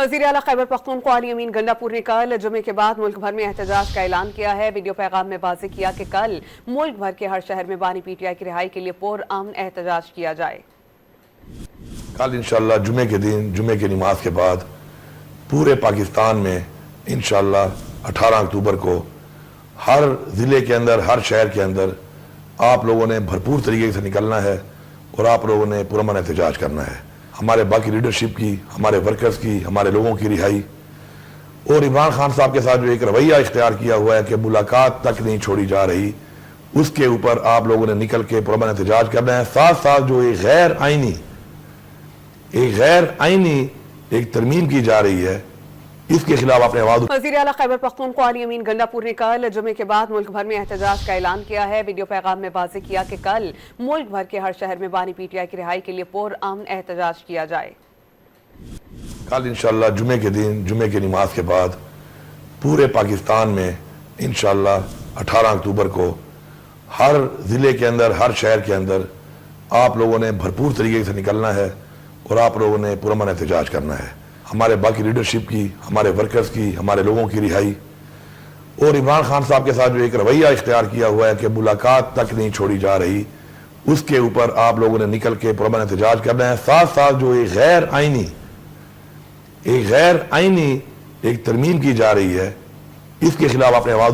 وزیر اعلیٰ خیبر پختونخوا علی امین گنڈاپور نے کل جمعے کے بعد ملک بھر میں احتجاج کا اعلان کیا ہے۔ ویڈیو پیغام میں واضح کیا کہ کل ملک بھر کے ہر شہر میں بانی پی ٹی آئی کی رہائی کے لیے پرامن احتجاج کیا جائے۔ کل انشاءاللہ جمعے کے دن جمعے کی نماز کے بعد پورے پاکستان میں انشاءاللہ 18 اکتوبر کو ہر ضلع کے اندر ہر شہر کے اندر آپ لوگوں نے بھرپور طریقے سے نکلنا ہے اور آپ لوگوں نے پرامن احتجاج کرنا ہے۔ ہمارے باقی لیڈرشپ کی، ہمارے ورکرز کی، ہمارے لوگوں کی رہائی اور عمران خان صاحب کے ساتھ جو ایک رویہ اختیار کیا ہوا ہے کہ ملاقات تک نہیں چھوڑی جا رہی، اس کے اوپر آپ لوگوں نے نکل کے پرامن احتجاج کرنا ہے۔ ساتھ ساتھ جو ایک غیر آئینی ایک ترمیم کی جا رہی ہے، اس کے خلاف اپنے آواز وزیر اعلیٰ خیبر پختونخوا علی امین گنڈاپور نے کل جمعے کے بعد ملک بھر میں احتجاج کا اعلان کیا ہے۔ ویڈیو پیغام میں واضح کیا کہ کل ملک بھر کے ہر شہر میں بانی پی ٹی آئی کی رہائی کے لیے پرامن احتجاج کیا جائے۔ کل انشاءاللہ جمعے کے دن جمعے کی نماز کے بعد پورے پاکستان میں انشاءاللہ 18 اکتوبر کو ہر ضلع کے اندر ہر شہر کے اندر آپ لوگوں نے بھرپور طریقے سے نکلنا ہے اور آپ لوگوں نے پرامن احتجاج کرنا ہے۔ ہمارے باقی لیڈرشپ کی، ہمارے ورکرز کی، ہمارے لوگوں کی رہائی اور عمران خان صاحب کے ساتھ جو ایک رویہ اختیار کیا ہوا ہے کہ ملاقات تک نہیں چھوڑی جا رہی، اس کے اوپر آپ لوگوں نے نکل کے پرامن احتجاج کرنا ہے۔ ساتھ ساتھ جو ایک غیر آئینی ایک ترمیم کی جا رہی ہے، اس کے خلاف اپنے آواز